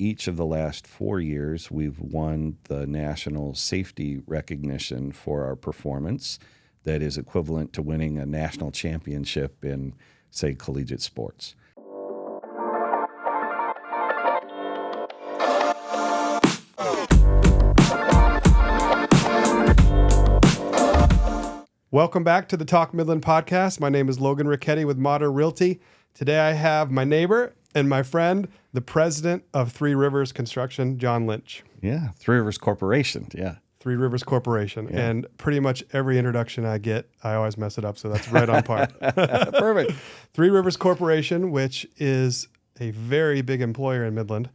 each of the last 4 years, we've won the national safety recognition for our performance that is equivalent to winning a national championship in, say, collegiate sports. Welcome back to the Talk Midland podcast. My name is Logan Richetti with Modern Realty. Today I have my neighbor and my friend, the president of Three Rivers Construction, Jon Lynch. Yeah, Three Rivers Corporation, yeah. Three Rivers Corporation. Yeah. And pretty much every introduction I get, I always mess it up, so that's right on par. Perfect. Three Rivers Corporation, which is a very big employer in Midland,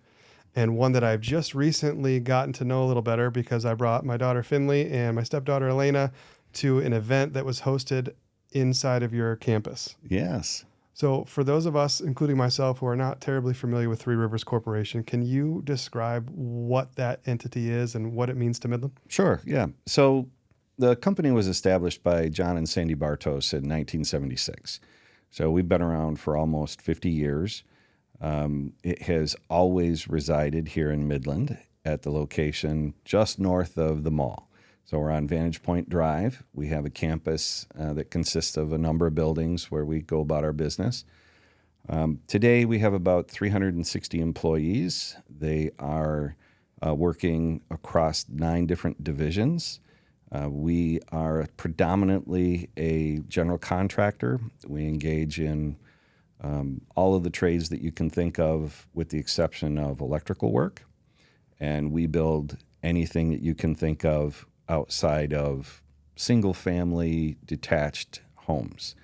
and one that I've just recently gotten to know a little better because I brought my daughter Finley and my stepdaughter Elena to an event that was hosted inside of your campus. Yes. So for those of us, including myself, who are not terribly familiar with Three Rivers Corporation, can you describe what that entity is and what it means to Midland? Sure, yeah. So the company was established by John and Sandy Bartos in 1976. So we've been around for almost 50 years. It has always resided here in Midland at the location just north of the mall. So we're on Vantage Point Drive. We have a campus that consists of a number of buildings where we go about our business. Today we have about 360 employees. They are working across 9 different divisions. We are predominantly a general contractor. We engage in all of the trades that you can think of with the exception of electrical work. And we build anything that you can think of outside of single-family detached homes.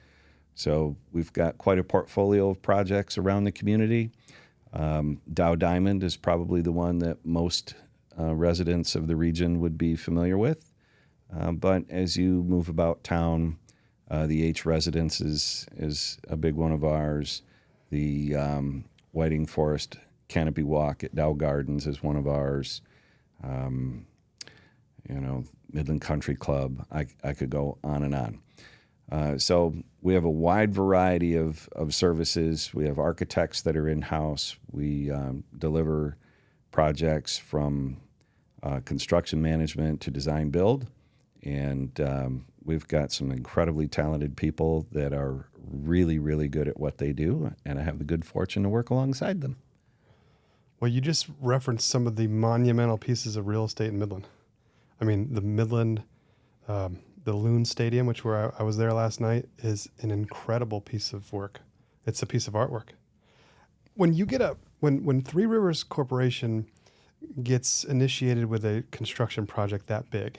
So we've got quite a portfolio of projects around the community. Dow Diamond is probably the one that most residents of the region would be familiar with. But as you move about town, the H Residence is a big one of ours. The Whiting Forest Canopy Walk at Dow Gardens is one of ours. Midland Country Club. I could go on and on. So we have a wide variety of services. We have architects that are in-house. We deliver projects from construction management to design build. And we've got some incredibly talented people that are really, really good at what they do. And I have the good fortune to work alongside them. Well, you just referenced some of the monumental pieces of real estate in Midland. I mean, the Midland, the Loon Stadium, which I was there last night, is an incredible piece of work. It's a piece of artwork. When you get when Three Rivers Corporation gets initiated with a construction project that big,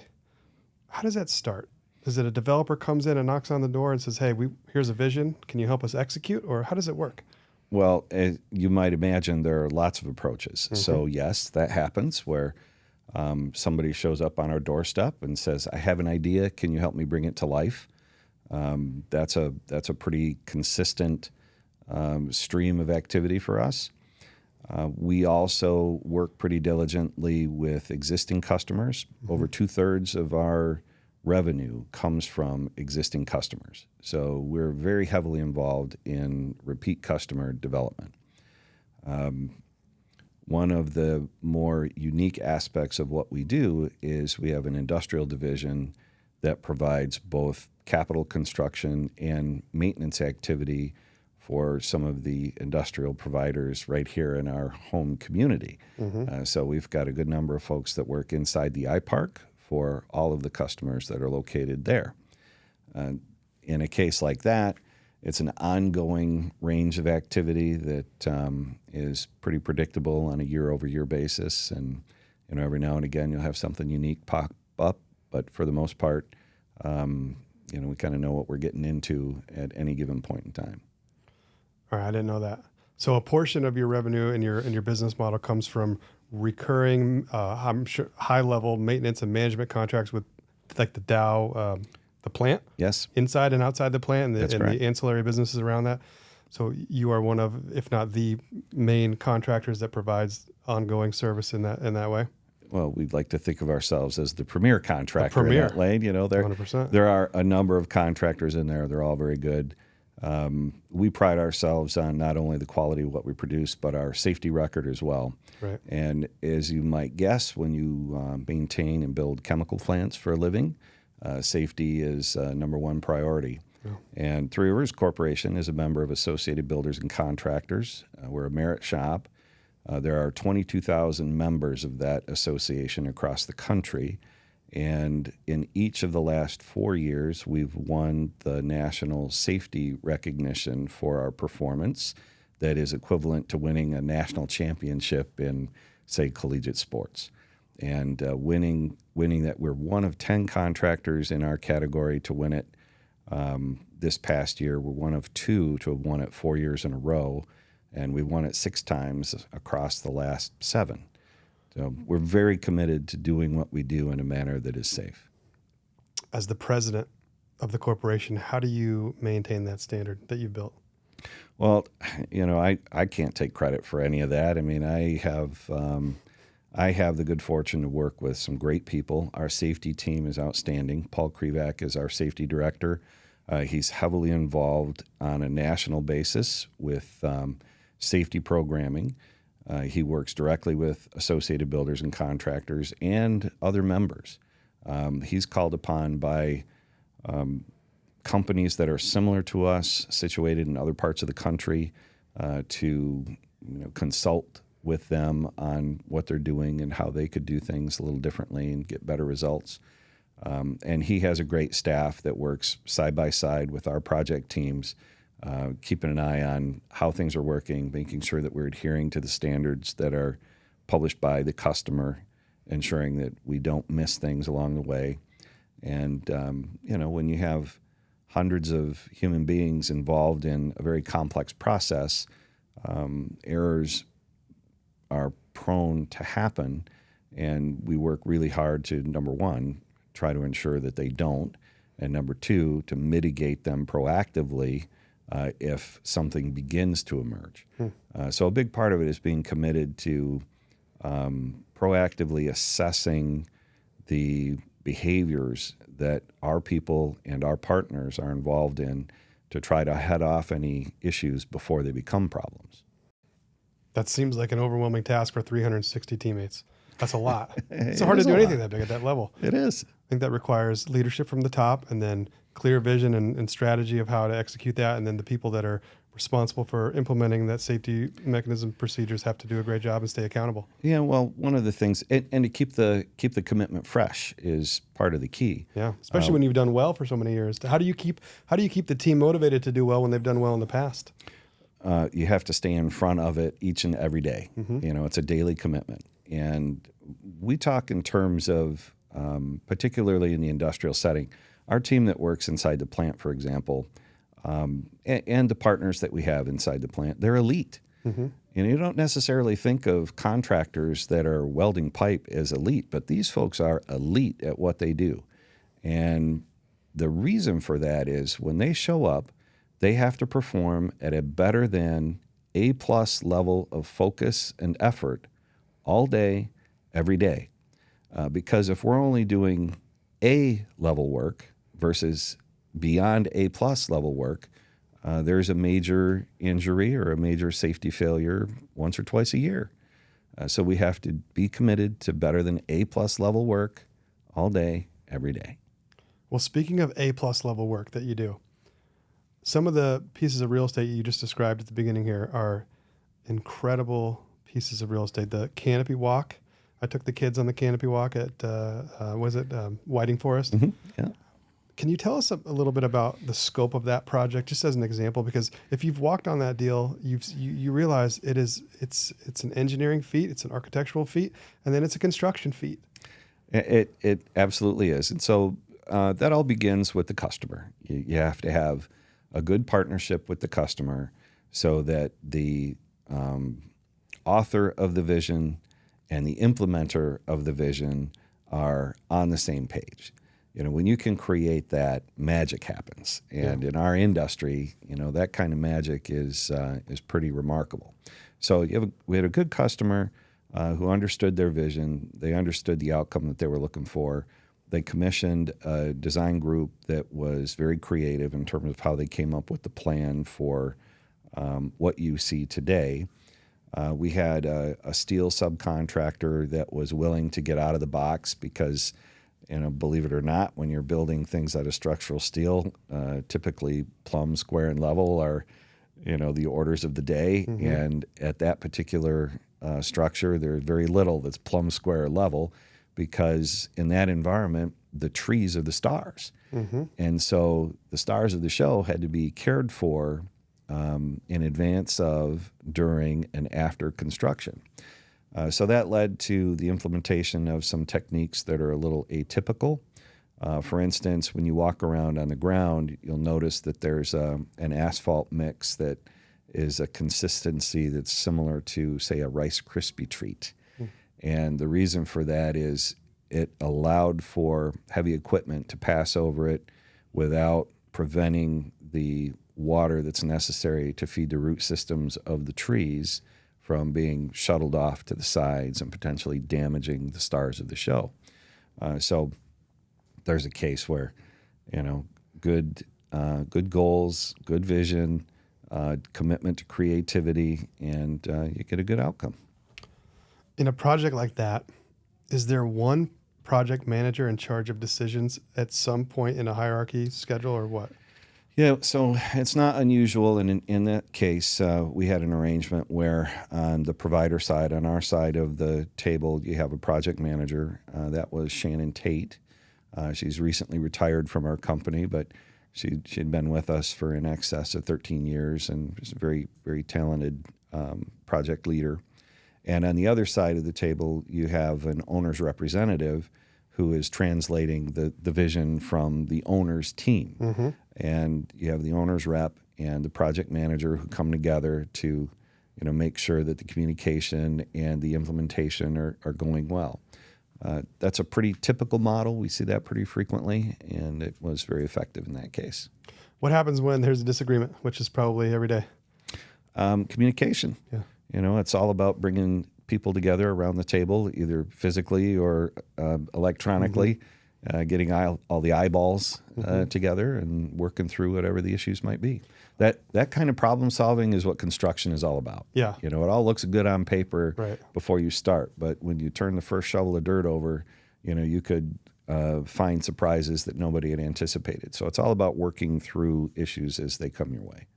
how does that start? Is it a developer comes in and knocks on the door and says, "Hey, here's a vision. Can you help us execute?" Or how does it work? Well, as you might imagine, there are lots of approaches. Mm-hmm. So yes, that happens where somebody shows up on our doorstep and says, "I have an idea. Can you help me bring it to life?" That's a pretty consistent stream of activity for us. We also work pretty diligently with existing customers. Mm-hmm. Over 2/3 of our revenue comes from existing customers. So we're very heavily involved in repeat customer development. One of the more unique aspects of what we do is we have an industrial division that provides both capital construction and maintenance activity for some of the industrial providers right here in our home community. Mm-hmm. So we've got a good number of folks that work inside the iPark for all of the customers that are located there. In a case like that, it's an ongoing range of activity that is pretty predictable on a year-over-year basis. And every now and again you'll have something unique pop up. But for the most part, we kind of know what we're getting into at any given point in time. All right, I didn't know that. So a portion of your revenue in your business model comes from recurring, I'm sure, high-level maintenance and management contracts with like the Dow, the plant? Yes. Inside and outside the plant and That's the ancillary businesses around that. So you are one of, if not the main contractors that provides ongoing service in that way? Well, we'd like to think of ourselves as the premier contractor in that lane. 100%. There are a number of contractors in there. They're all very good. We pride ourselves on not only the quality of what we produce, but our safety record as well. Right. And as you might guess, when you maintain and build chemical plants for a living, safety is number one priority. Yeah. And Three Rivers Corporation is a member of Associated Builders and Contractors. We're a merit shop. There are 22,000 members of that association across the country. And in each of the last 4 years, we've won the national safety recognition for our performance that is equivalent to winning a national championship in, say, collegiate sports. And winning that, we're one of 10 contractors in our category to win it this past year. We're one of 2 to have won it 4 years in a row, and we won it 6 times across the last 7. So we're very committed to doing what we do in a manner that is safe. As the president of the corporation, how do you maintain that standard that you've built? Well, I can't take credit for any of that. I mean, I have the good fortune to work with some great people. Our safety team is outstanding. Paul Krivak is our safety director. He's heavily involved on a national basis with safety programming. He works directly with Associated Builders and Contractors and other members. He's called upon by companies that are similar to us, situated in other parts of the country, to consult with them on what they're doing and how they could do things a little differently and get better results. And he has a great staff that works side by side with our project teams, keeping an eye on how things are working, making sure that we're adhering to the standards that are published by the customer, ensuring that we don't miss things along the way. And, when you have hundreds of human beings involved in a very complex process, errors are prone to happen. And we work really hard to, number one, try to ensure that they don't, and number two, to mitigate them proactively if something begins to emerge. So a big part of it is being committed to proactively assessing the behaviors that our people and our partners are involved in to try to head off any issues before they become problems. That seems like an overwhelming task for 360 teammates. That's a lot. It's hard to do anything that big at that level. It is. I think that requires leadership from the top, and then clear vision and strategy of how to execute that. And then the people that are responsible for implementing that safety mechanism procedures have to do a great job and stay accountable. Yeah, well, one of the things, and to keep the commitment fresh is part of the key. Yeah, especially when you've done well for so many years. How do you keep the team motivated to do well when they've done well in the past? You have to stay in front of it each and every day. Mm-hmm. It's a daily commitment. And we talk in terms of, particularly in the industrial setting, our team that works inside the plant, for example, and the partners that we have inside the plant, they're elite. Mm-hmm. And you don't necessarily think of contractors that are welding pipe as elite, but these folks are elite at what they do. And the reason for that is when they show up, they have to perform at a better than A+ level of focus and effort all day, every day. Because if we're only doing A level work versus beyond A+ level work, there's a major injury or a major safety failure once or twice a year. So we have to be committed to better than A+ level work all day, every day. Well, speaking of A+ level work that you do, some of the pieces of real estate you just described at the beginning here are incredible pieces of real estate. The canopy walk, I took the kids on the canopy walk at, Whiting Forest? Mm-hmm. Yeah. Can you tell us a little bit about the scope of that project, just as an example? Because if you've walked on that deal, you realize it's an engineering feat, it's an architectural feat, and then it's a construction feat. It absolutely is. And so that all begins with the customer. You have to have a good partnership with the customer so that the author of the vision and the implementer of the vision are on the same page. When you can create that, magic happens. And in our industry, that kind of magic is pretty remarkable. So we had a good customer who understood their vision. They understood the outcome that they were looking for. They commissioned a design group that was very creative in terms of how they came up with the plan for what you see today. We had a steel subcontractor that was willing to get out of the box because, believe it or not, when you're building things out of structural steel, typically plumb, square, and level are, the orders of the day. Mm-hmm. And at that particular structure, there's very little that's plumb, square, level, because in that environment, the trees are the stars. Mm-hmm. And so the stars of the show had to be cared for in advance of, during, and after construction. So that led to the implementation of some techniques that are a little atypical. For instance, when you walk around on the ground, you'll notice that there's an asphalt mix that is a consistency that's similar to, say, a Rice Krispie treat. And the reason for that is it allowed for heavy equipment to pass over it without preventing the water that's necessary to feed the root systems of the trees from being shuttled off to the sides and potentially damaging the stars of the show. So there's a case where, good goals, good vision, commitment to creativity, and you get a good outcome. In a project like that, is there one project manager in charge of decisions at some point in a hierarchy schedule, or what? Yeah, so it's not unusual, and in that case, we had an arrangement where on the provider side, on our side of the table, you have a project manager. That was Shannon Tate. She's recently retired from our company, but she'd been with us for in excess of 13 years and was a very, very talented project leader. And on the other side of the table, you have an owner's representative who is translating the vision from the owner's team. Mm-hmm. And you have the owner's rep and the project manager who come together to, make sure that the communication and the implementation are going well. That's a pretty typical model. We see that pretty frequently, and it was very effective in that case. What happens when there's a disagreement, which is probably every day? Communication. Yeah. It's all about bringing people together around the table, either physically or electronically, mm-hmm. Getting all the eyeballs mm-hmm. together and working through whatever the issues might be. That kind of problem solving is what construction is all about. Yeah. It all looks good on paper right. before you start, but when you turn the first shovel of dirt over, you could find surprises that nobody had anticipated. So it's all about working through issues as they come your way.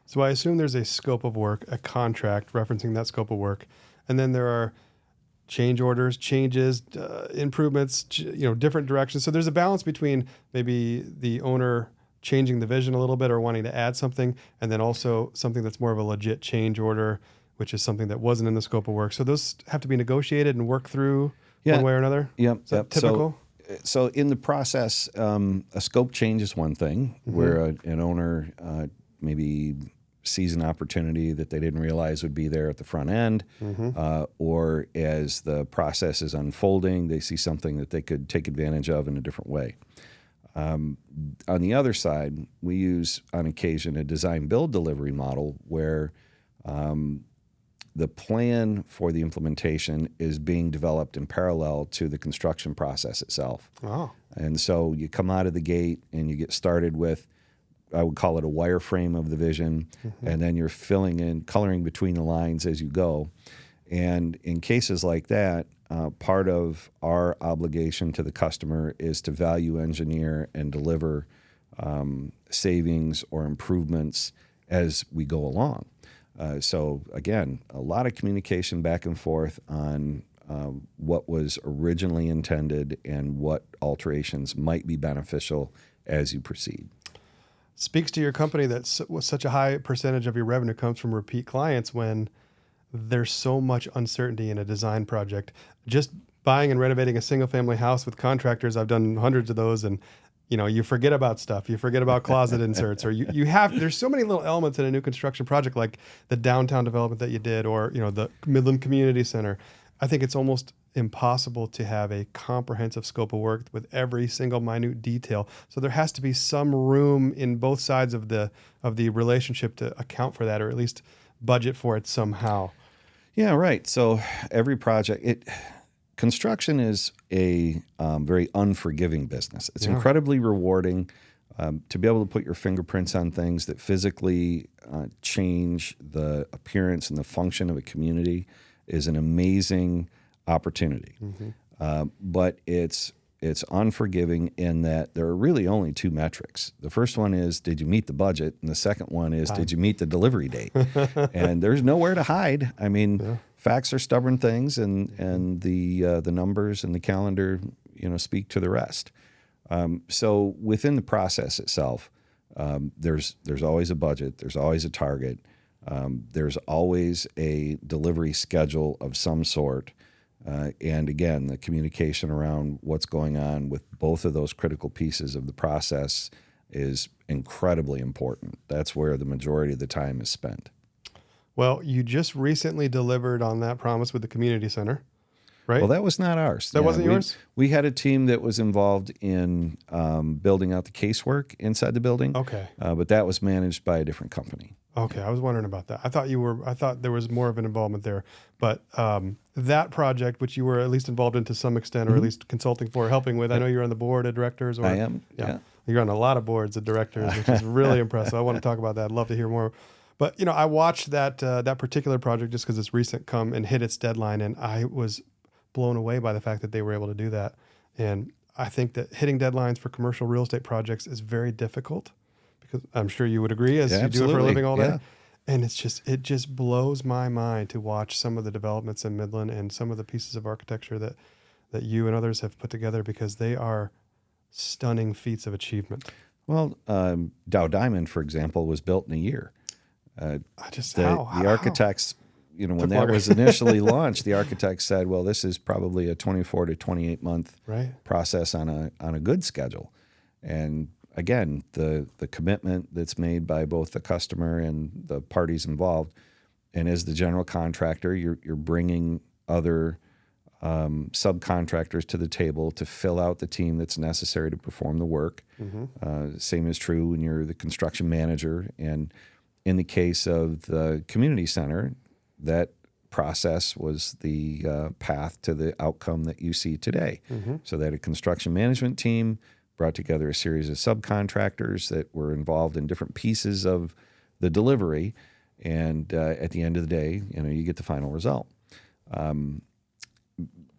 So I assume there's a scope of work, a contract referencing that scope of work, and then there are change orders, changes, improvements, different directions. So there's a balance between maybe the owner changing the vision a little bit or wanting to add something, and then also something that's more of a legit change order, which is something that wasn't in the scope of work. So those have to be negotiated and worked through one way or another? Yep. Is that typical? So in the process, a scope change is one thing, mm-hmm. where an owner maybe sees an opportunity that they didn't realize would be there at the front end, mm-hmm. Or as the process is unfolding, they see something that they could take advantage of in a different way. On the other side, we use on occasion a design build delivery model where the plan for the implementation is being developed in parallel to the construction process itself. Oh. And so you come out of the gate and you get started with, I would call it a wireframe of the vision, mm-hmm. and then you're filling in, coloring between the lines as you go. And in cases like that, part of our obligation to the customer is to value engineer and deliver savings or improvements as we go along. So again, a lot of communication back and forth on what was originally intended and what alterations might be beneficial as you proceed. Speaks to your company that such a high percentage of your revenue comes from repeat clients when there's so much uncertainty in a design project. Just buying and renovating a single family house with contractors, I've done hundreds of those, and you forget about stuff. You forget about closet inserts, or there's so many little elements in a new construction project, like the downtown development that you did, or the Midland Community Center. I think it's almost impossible to have a comprehensive scope of work with every single minute detail. So there has to be some room in both sides of the relationship to account for that, or at least budget for it somehow. Yeah, right. So every project, construction is a very unforgiving business. It's Yeah. incredibly rewarding to be able to put your fingerprints on things that physically change the appearance and the function of a community is an amazing opportunity. But it's unforgiving in that there are really only two metrics. The first one is, did you meet the budget? And the second one is, did you meet the delivery date? And there's nowhere to hide. I mean, facts are stubborn things, and the numbers and the calendar, speak to the rest. So within the process itself, there's always a budget. There's always a target. There's always a delivery schedule of some sort. And again, the communication around what's going on with both of those critical pieces of the process is incredibly important. That's where the majority of the time is spent. Well, you just recently delivered on that promise with the community center, right? Well, that was not ours. That wasn't yours? We had a team that was involved in building out the casework inside the building. Okay. But that was managed by a different company. Okay, I was wondering about that. I thought there was more of an involvement there, but that project, which you were at least involved in to some extent, or at least consulting for, helping with. I know you're on the board of directors. I am. Yeah. You're on a lot of boards of directors, which is really impressive. I want to talk about that. I'd love to hear more. But I watched that particular project just because it's recent come and hit its deadline, and I was blown away by the fact that they were able to do that. And I think that hitting deadlines for commercial real estate projects is very difficult, because I'm sure you would agree, as you do it for a living all day. Yeah. And it just blows my mind to watch some of the developments in Midland and some of the pieces of architecture that you and others have put together, because they are stunning feats of achievement. Well, Dow Diamond, for example, was built in a year. The How? architects, when that was initially launched, the architects said, well, this is probably a 24 to 28 month process on a good schedule. And again, the commitment that's made by both the customer and the parties involved, and as the general contractor, you're bringing other subcontractors to the table to fill out the team that's necessary to perform the work. Same is true when you're the construction manager. And in the case of the community center, that process was the path to the outcome that you see today. So they had a construction management team, brought together a series of subcontractors that were involved in different pieces of the delivery, and at the end of the day, you get the final result.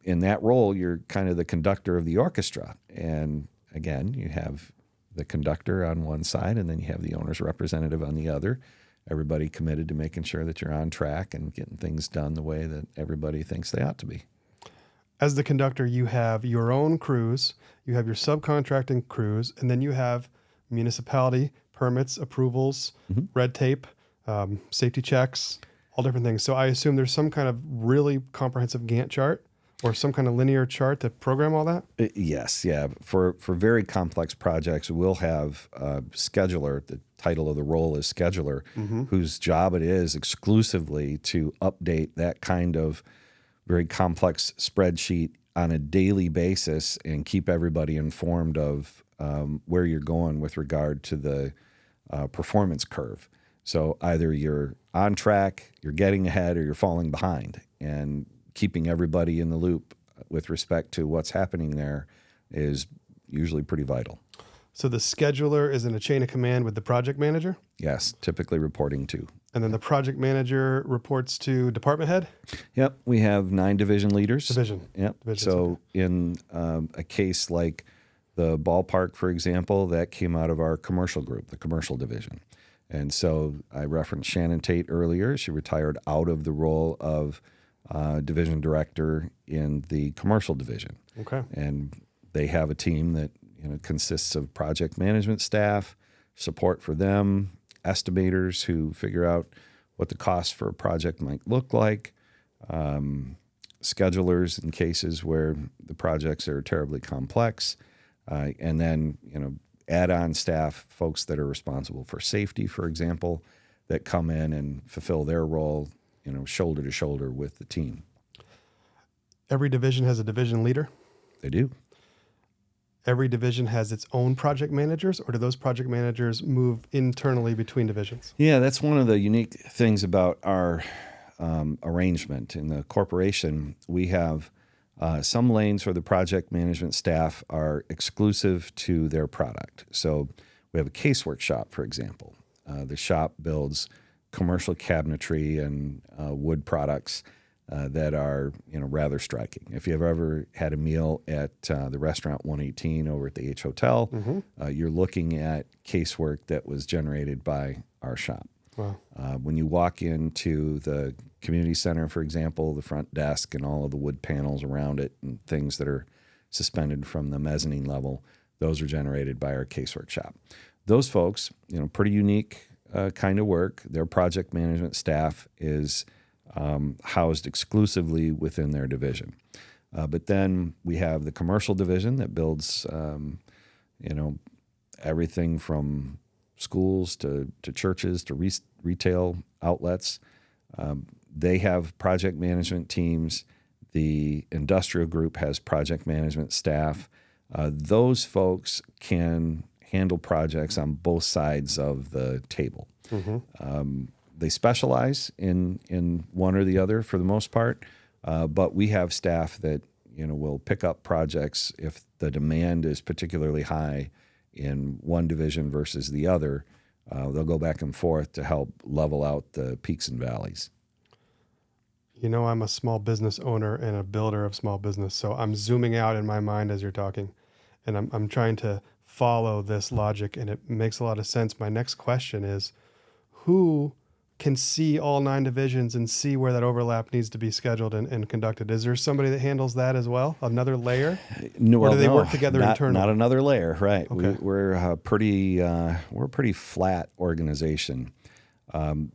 In that role, you're kind of the conductor of the orchestra, and again, you have the conductor on one side, and then you have the owner's representative on the other. Everybody committed to making sure that you're on track and getting things done the way that everybody thinks they ought to be. As the conductor, you have your own crews, you have your subcontracting crews, and then you have municipality permits, approvals, red tape, safety checks, all different things. So I assume there's some kind of really comprehensive Gantt chart or some kind of linear chart to program all that? Yes, yeah. For very complex projects, we'll have a scheduler. The title of the role is scheduler, whose job it is exclusively to update that kind of very complex spreadsheet on a daily basis and keep everybody informed of where you're going with regard to the performance curve. So either you're on track, you're getting ahead, or you're falling behind. And keeping everybody in the loop with respect to what's happening there is usually pretty vital. So the scheduler is in a chain of command with the project manager? Yes, typically reporting to. And then the project manager reports to department head? Yep, we have 9 division leaders. Yep. So in a case like the ballpark, for example, that came out of our commercial group, the commercial division. And so I referenced Shannon Tate earlier. She retired out of the role of division director in the commercial division. Okay. And they have a team that consists of project management staff, support for them, estimators who figure out what the cost for a project might look like, schedulers in cases where the projects are terribly complex, and then add-on staff, folks that are responsible for safety, for example, that come in and fulfill their role, shoulder to shoulder with the team. Every division has a division leader? They do. Every division has its own project managers, or do those project managers move internally between divisions? Yeah, that's one of the unique things about our arrangement. In the corporation, we have Some lanes for the project management staff are exclusive to their product. So we have a casework shop, for example. The shop builds commercial cabinetry and wood products that are rather striking. If you've ever had a meal at the restaurant 118 over at the H Hotel, you're looking at casework that was generated by our shop. Wow. When you walk into the community center, for example, the front desk and all of the wood panels around it and things that are suspended from the mezzanine level, those are generated by our casework shop. Those folks, pretty unique kind of work. Their project management staff is housed exclusively within their division. But then we have the commercial division that builds, everything from schools to churches to retail outlets. They have project management teams. The industrial group has project management staff. Those folks can handle projects on both sides of the table. They specialize in one or the other for the most part, but we have staff that will pick up projects if the demand is particularly high in one division versus the other. They'll go back and forth to help level out the peaks and valleys. I'm a small business owner and a builder of small business, so I'm zooming out in my mind as you're talking, and I'm trying to follow this logic, and it makes a lot of sense. My next question is, who can see all 9 divisions and see where that overlap needs to be scheduled and conducted? Is there somebody that handles that as well? Another layer? No, or do they work together internally? Not another layer, right? Okay. We're a pretty flat organization.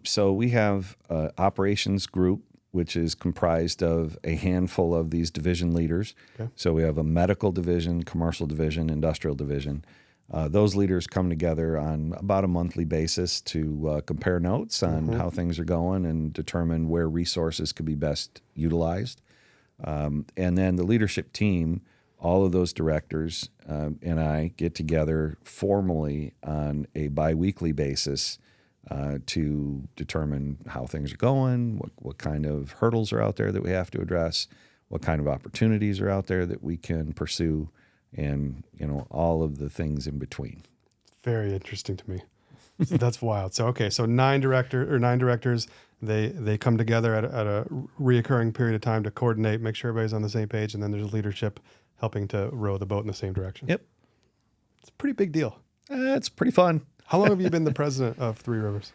So we have an operations group, which is comprised of a handful of these division leaders. Okay. So we have a medical division, commercial division, industrial division. Those leaders come together on about a monthly basis to compare notes on how things are going and determine where resources could be best utilized. And then the leadership team, all of those directors and I get together formally on a biweekly basis to determine how things are going, what kind of hurdles are out there that we have to address, what kind of opportunities are out there that we can pursue, and all of the things in between. Very interesting to me. So that's wild. So so 9 directors, they come together at a reoccurring period of time to coordinate, make sure everybody's on the same page, and then there's leadership helping to row the boat in the same direction. Yep. It's a pretty big deal. It's pretty fun. How long have you been the president of Three Rivers?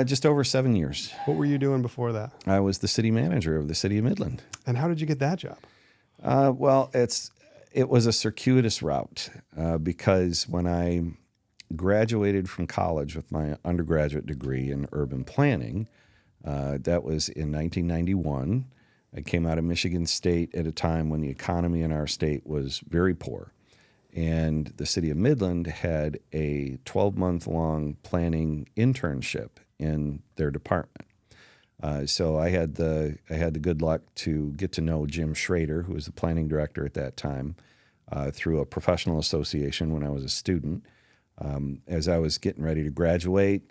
Just over 7 years. What were you doing before that? I was the city manager of the city of Midland. And how did you get that job? Well, it was a circuitous route because when I graduated from college with my undergraduate degree in urban planning, that was in 1991. I came out of Michigan State at a time when the economy in our state was very poor. And the city of Midland had a 12-month-long planning internship in their department. So I had the good luck to get to know Jim Schrader, who was the planning director at that time, through a professional association when I was a student. As I was getting ready to graduate,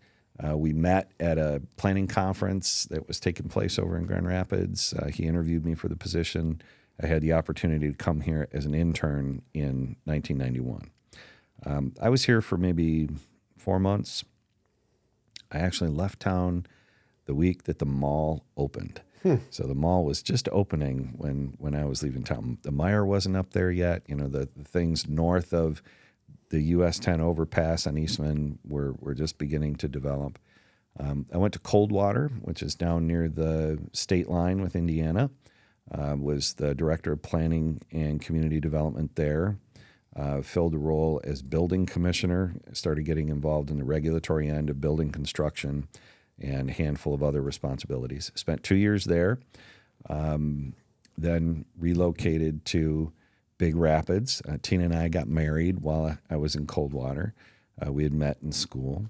we met at a planning conference that was taking place over in Grand Rapids. He interviewed me for the position. I had the opportunity to come here as an intern in 1991. I was here for maybe 4 months. I actually left town the week that the mall opened. So the mall was just opening when I was leaving town. The Meijer wasn't up there yet. The things north of the US 10 overpass on Eastman were just beginning to develop. I went to Coldwater, which is down near the state line with Indiana. Was the director of planning and community development there. Filled a role as building commissioner, started getting involved in the regulatory end of building construction and a handful of other responsibilities. Spent 2 years there, then relocated to Big Rapids. Tina and I got married while I was in Coldwater. We had met in school.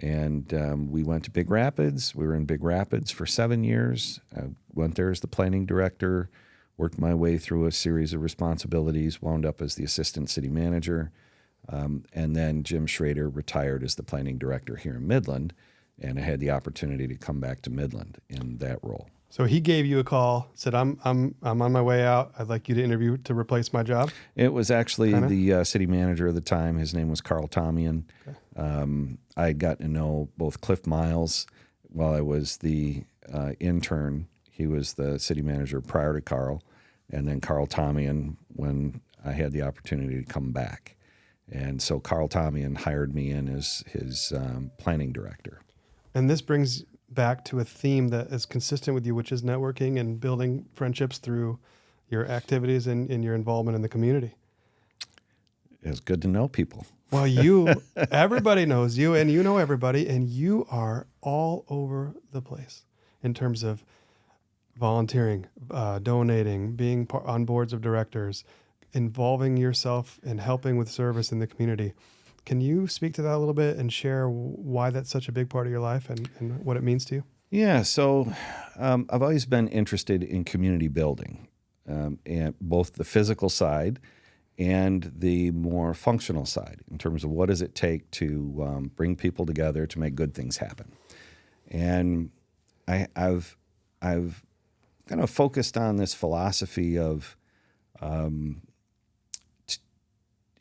And we went to Big Rapids. We were in Big Rapids for 7 years. I went there as the planning director, worked my way through a series of responsibilities, wound up as the assistant city manager. And then Jim Schrader retired as the planning director here in Midland, and I had the opportunity to come back to Midland in that role. So he gave you a call, said, I'm on my way out. I'd like you to interview to replace my job. It was actually Kinda? the city manager at the time. His name was Carl Tomian. I had gotten to know both Cliff Miles while I was the intern. He was the city manager prior to Carl, and then Carl Tomian when I had the opportunity to come back. And so Carl Tomian hired me in as his planning director. And this brings back to a theme that is consistent with you, which is networking and building friendships through your activities and your involvement in the community. It's good to know people. Well, everybody knows you and you know everybody, and you are all over the place in terms of volunteering, donating, being on boards of directors, involving yourself and helping with service in the community. Can you speak to that a little bit and share why that's such a big part of your life and what it means to you? Yeah, so I've always been interested in community building, and both the physical side and the more functional side in terms of what does it take to bring people together to make good things happen. And I've kind of focused on this philosophy of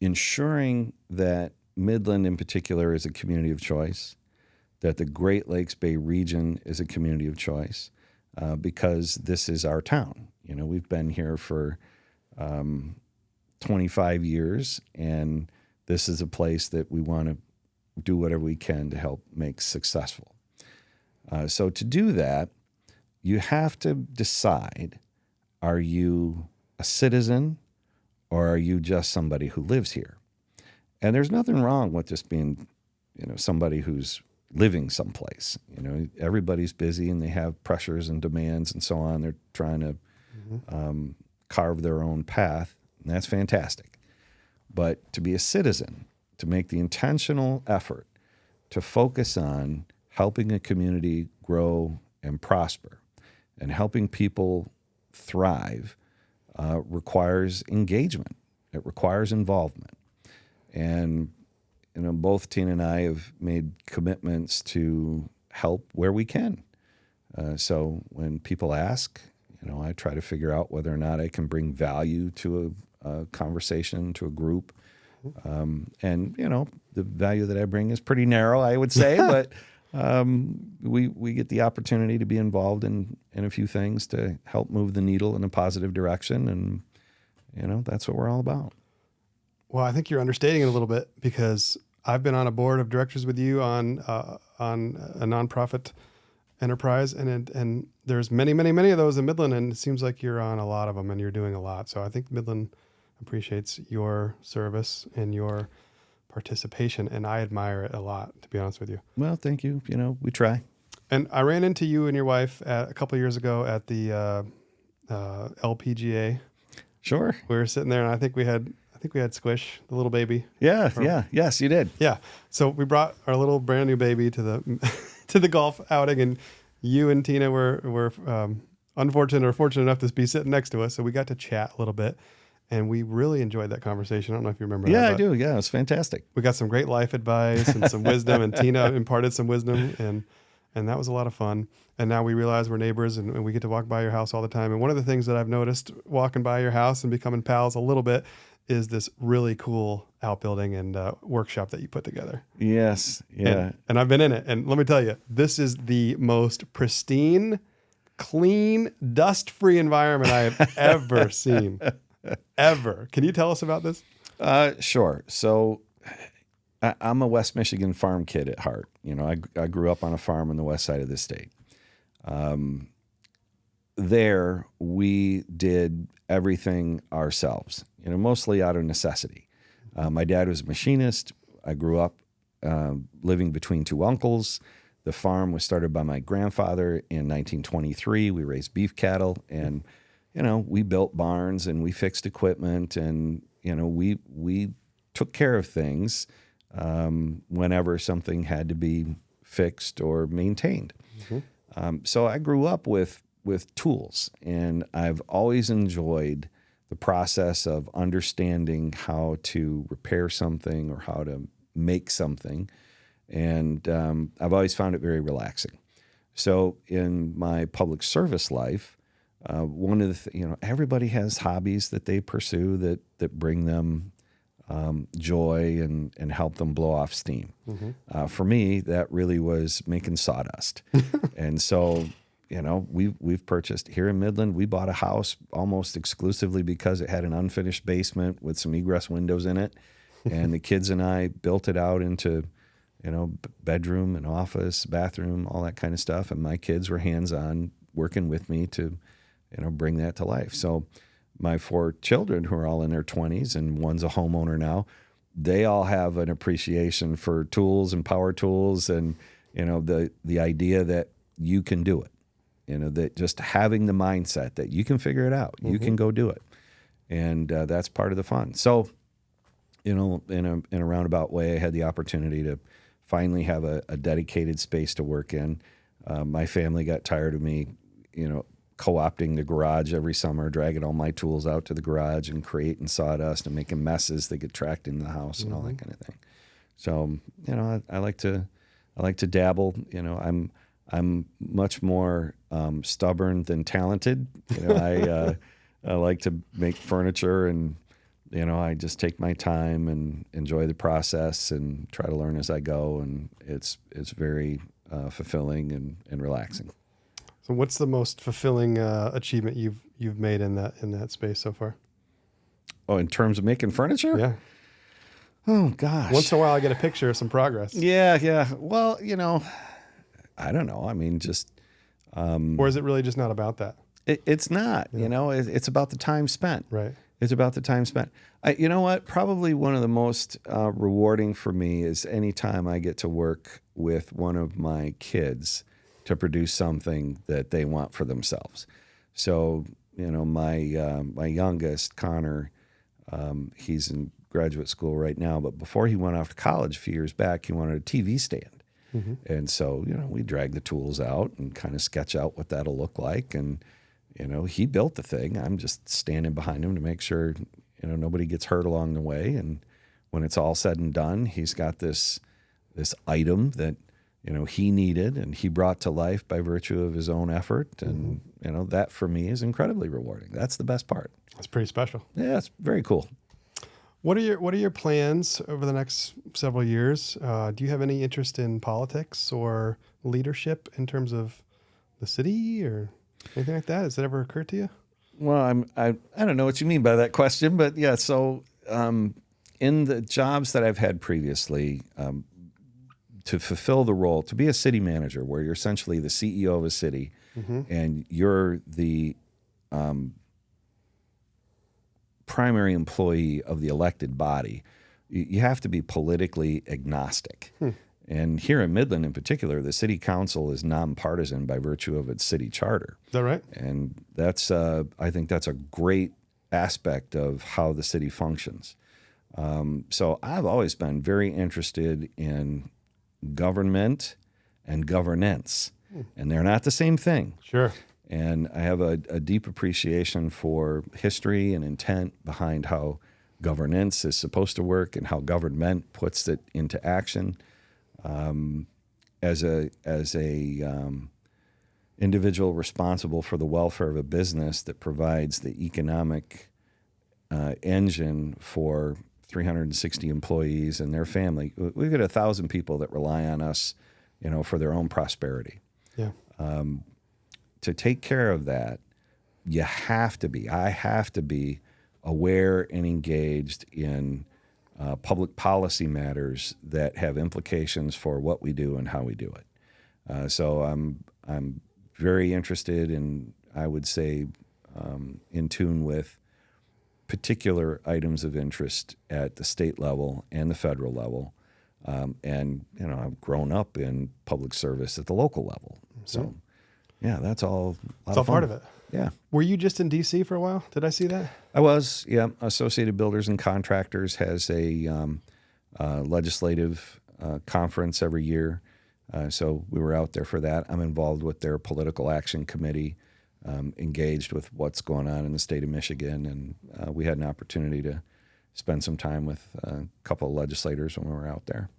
ensuring that Midland in particular is a community of choice, that the Great Lakes Bay region is a community of choice, because this is our town. You know, we've been here for 25 years, and this is a place that we want to do whatever we can to help make successful. So to do that, you have to decide, are you a citizen or are you just somebody who lives here? And there's nothing wrong with just being, somebody who's living someplace. Everybody's busy and they have pressures and demands and so on. They're trying to carve their own path, and that's fantastic. But to be a citizen, to make the intentional effort to focus on helping a community grow and prosper and helping people thrive requires engagement. It requires involvement. And, both Tina and I have made commitments to help where we can. So when people ask, I try to figure out whether or not I can bring value to a conversation, to a group. And, the value that I bring is pretty narrow, I would say, but we get the opportunity to be involved in a few things to help move the needle in a positive direction. And, that's what we're all about. Well, I think you're understating it a little bit, because I've been on a board of directors with you on a nonprofit enterprise, and there's many, many, many of those in Midland, and it seems like you're on a lot of them and you're doing a lot. So I think Midland appreciates your service and your participation, and I admire it a lot, to be honest with you. Well, thank you. We try. And I ran into you and your wife a couple of years ago at the LPGA. Sure. We were sitting there, and I think we had Squish, the little baby. Yes, you did. Yeah. So we brought our little brand new baby to the to the golf outing, and you and Tina were unfortunate or fortunate enough to be sitting next to us. So we got to chat a little bit, and we really enjoyed that conversation. I don't know if you remember that. Yeah, I do. Yeah, it was fantastic. We got some great life advice and some wisdom, and Tina imparted some wisdom, and that was a lot of fun. And now we realize we're neighbors, and we get to walk by your house all the time. And one of the things that I've noticed walking by your house and becoming pals a little bit is this really cool outbuilding and workshop that you put together. Yes. Yeah. And I've been in it. And let me tell you, this is the most pristine, clean, dust-free environment I have ever seen. Ever. Can you tell us about this? Sure. So I'm a West Michigan farm kid at heart. I grew up on a farm on the west side of the state. There, we did everything ourselves, mostly out of necessity. My dad was a machinist. I grew up living between two uncles. The farm was started by my grandfather in 1923. We raised beef cattle, and, we built barns and we fixed equipment, and, we took care of things whenever something had to be fixed or maintained. Mm-hmm. So I grew up with tools, and I've always enjoyed the process of understanding how to repair something or how to make something. And I've always found it very relaxing. So in my public service life, one of the everybody has hobbies that they pursue that bring them joy and help them blow off steam. For me, that really was making sawdust. And so, we've purchased here in Midland, we bought a house almost exclusively because it had an unfinished basement with some egress windows in it. And the kids and I built it out into, bedroom and office, bathroom, all that kind of stuff. And my kids were hands-on working with me to, bring that to life. So my 4 children, who are all in their 20s and one's a homeowner now, they all have an appreciation for tools and power tools and, the idea that you can do it, that just having the mindset that you can figure it out, you can go do it. And that's part of the fun. So, in a roundabout way, I had the opportunity to finally have a dedicated space to work in. My family got tired of me, co-opting the garage every summer, dragging all my tools out to the garage and creating sawdust and making messes that get tracked in the house and all that kind of thing. So, I like to dabble. I'm much more stubborn than talented. I like to make furniture, and I just take my time and enjoy the process and try to learn as I go, and it's very fulfilling and relaxing. So, what's the most fulfilling achievement you've made in that space so far? Oh, in terms of making furniture? Yeah. Oh gosh. Once in a while, I get a picture of some progress. Yeah. Well, I don't know. I mean, just. Or is it really just not about that? It's not. Yeah. It's about the time spent. Right. It's about the time spent. You know what? Probably one of the most rewarding for me is any time I get to work with one of my kids to produce something that they want for themselves. So, my youngest, Connor, he's in graduate school right now, but before he went off to college a few years back, he wanted a TV stand. And so, we drag the tools out and kind of sketch out what that'll look like. And, he built the thing. I'm just standing behind him to make sure, nobody gets hurt along the way. And when it's all said and done, he's got this item that, he needed and he brought to life by virtue of his own effort. And, that for me is incredibly rewarding. That's the best part. That's pretty special. Yeah, it's very cool. What are your plans over the next several years? Do you have any interest in politics or leadership in terms of the city or anything like that? Has that ever occurred to you? Well, I don't know what you mean by that question, but yeah. So in the jobs that I've had previously, to fulfill the role, to be a city manager, where you're essentially the CEO of a city, and you're the primary employee of the elected body, you have to be politically agnostic. And here in Midland in particular, the city council is nonpartisan by virtue of its city charter. Is that right? And that's, I think that's a great aspect of how the city functions. So I've always been very interested in government and governance, and they're not the same thing. Sure. And I have a deep appreciation for history and intent behind how governance is supposed to work and how government puts it into action. As a individual responsible for the welfare of a business that provides the economic engine for 360 employees and their family, we've got 1,000 people that rely on us, for their own prosperity. Yeah. To take care of that, I have to be aware and engaged in public policy matters that have implications for what we do and how we do it. So I'm very interested in, I would say, in tune with particular items of interest at the state level and the federal level. And, I've grown up in public service at the local level. So, yeah, that's all. It's all part of it. Yeah. Were you just in D.C. for a while? Did I see that? I was, yeah. Associated Builders and Contractors has a legislative conference every year. So we were out there for that. I'm involved with their political action committee, engaged with what's going on in the state of Michigan. And we had an opportunity to spend some time with a couple of legislators when we were out there.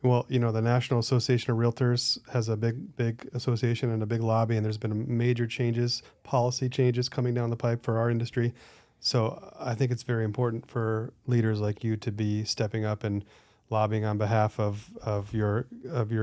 Well, the National Association of Realtors has a big association and a big lobby, and there's been major changes, policy changes coming down the pipe for our industry. So I think it's very important for leaders like you to be stepping up and lobbying on behalf of your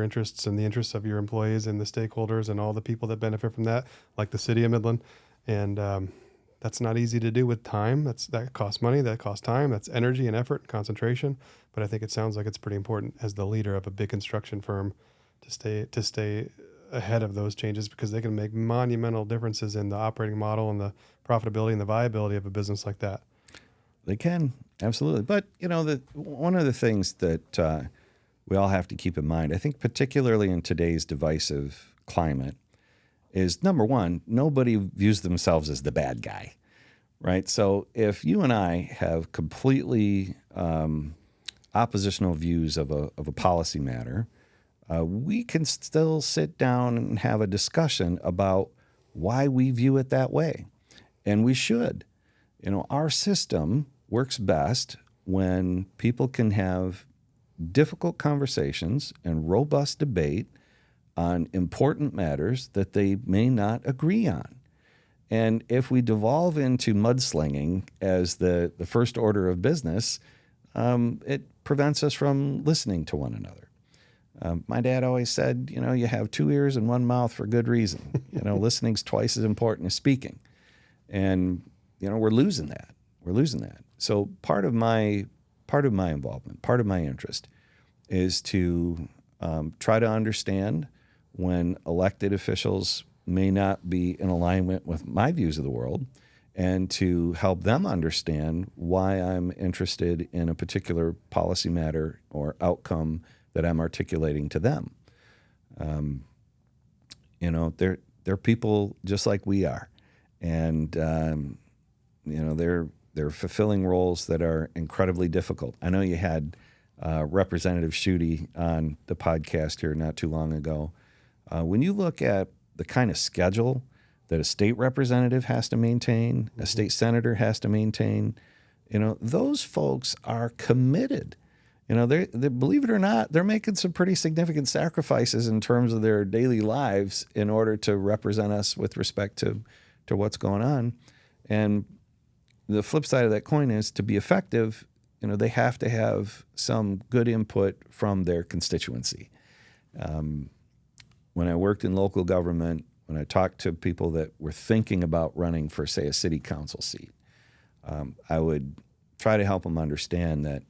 interests and the interests of your employees and the stakeholders and all the people that benefit from that, like the city of Midland. And that's not easy to do with time. That costs money, that costs time, that's energy and effort and concentration. But I think it sounds like it's pretty important as the leader of a big construction firm to stay ahead of those changes, because they can make monumental differences in the operating model and the profitability and the viability of a business like that. They can, absolutely. But, one of the things that we all have to keep in mind, I think particularly in today's divisive climate, is number one, nobody views themselves as the bad guy, right? So if you and I have completely oppositional views of a policy matter, we can still sit down and have a discussion about why we view it that way. And we should. Our system works best when people can have difficult conversations and robust debate on important matters that they may not agree on. And if we devolve into mudslinging as the first order of business, it prevents us from listening to one another. My dad always said, you have two ears and one mouth for good reason. Listening's twice as important as speaking. And, we're losing that. We're losing that. So part of my involvement, part of my interest is to try to understand when elected officials may not be in alignment with my views of the world, and to help them understand why I'm interested in a particular policy matter or outcome that I'm articulating to them. They're people just like we are, and they're fulfilling roles that are incredibly difficult. I know you had Representative Schuette on the podcast here not too long ago. When you look at the kind of schedule that a state representative has to maintain, a state senator has to maintain, those folks are committed. They believe it or not, they're making some pretty significant sacrifices in terms of their daily lives in order to represent us with respect to what's going on. And the flip side of that coin is, to be effective, they have to have some good input from their constituency. When I worked in local government, when I talked to people that were thinking about running for, say, a city council seat, I would try to help them understand that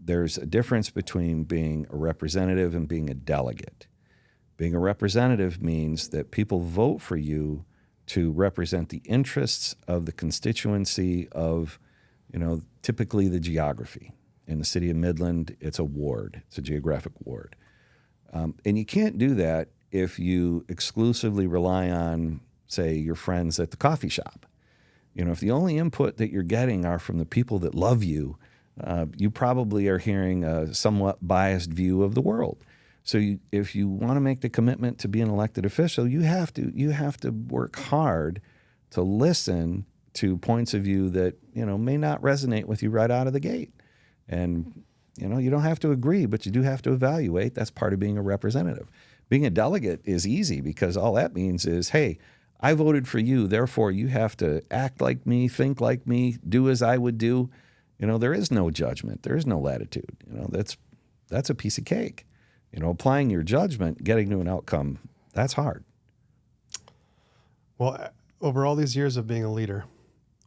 there's a difference between being a representative and being a delegate. Being a representative means that people vote for you to represent the interests of the constituency of, typically the geography. In the city of Midland, it's a ward. It's a geographic ward. And you can't do that if you exclusively rely on, say, your friends at the coffee shop. If the only input that you're getting are from the people that love you, you probably are hearing a somewhat biased view of the world. So if you want to make the commitment to be an elected official, you have to work hard to listen to points of view that may not resonate with you right out of the gate. And you don't have to agree, but you do have to evaluate. That's part of being a representative. Being a delegate is easy, because all that means is, hey, I voted for you, therefore you have to act like me, think like me, do as I would do. There is no judgment. There is no latitude. That's a piece of cake. Applying your judgment, getting to an outcome, that's hard. Well, over all these years of being a leader,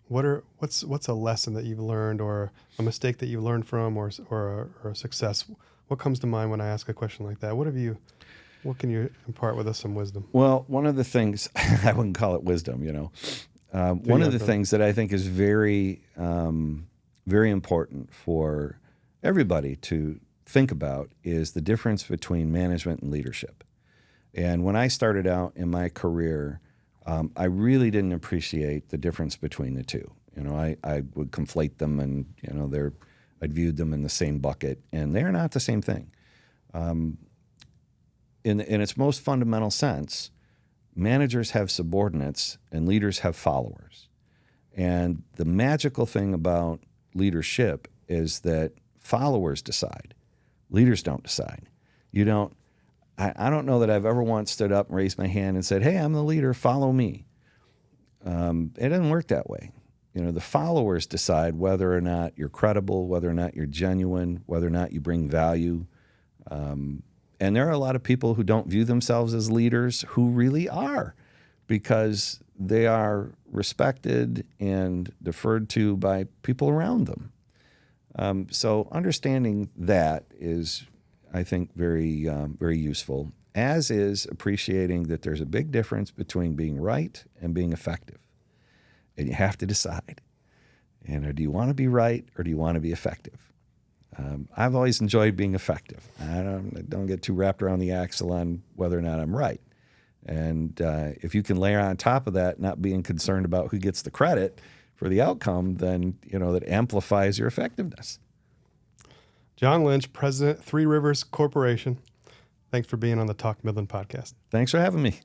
what's a lesson that you've learned, or a mistake that you learned from, or a success? What comes to mind when I ask a question like that? What can you impart with us some wisdom? Well, one of the things, I wouldn't call it wisdom, one of the things that I think is very, very important for everybody to think about is the difference between management and leadership. And when I started out in my career, I really didn't appreciate the difference between the two. I would conflate them, and I'd viewed them in the same bucket, and they're not the same thing. In its most fundamental sense, managers have subordinates and leaders have followers. And the magical thing about leadership is that followers decide. Leaders don't decide. You don't. I don't know that I've ever once stood up and raised my hand and said, "Hey, I'm the leader. Follow me." It doesn't work that way. The followers decide whether or not you're credible, whether or not you're genuine, whether or not you bring value. And there are a lot of people who don't view themselves as leaders who really are, because they are respected and deferred to by people around them. So understanding that is, I think, very, very useful, as is appreciating that there's a big difference between being right and being effective. And you have to decide, do you want to be right or do you want to be effective? I've always enjoyed being effective. I don't get too wrapped around the axle on whether or not I'm right. And if you can layer on top of that, not being concerned about who gets the credit for the outcome, then, that amplifies your effectiveness. Jon Lynch, President, Three Rivers Corporation. Thanks for being on the Talk Midland podcast. Thanks for having me.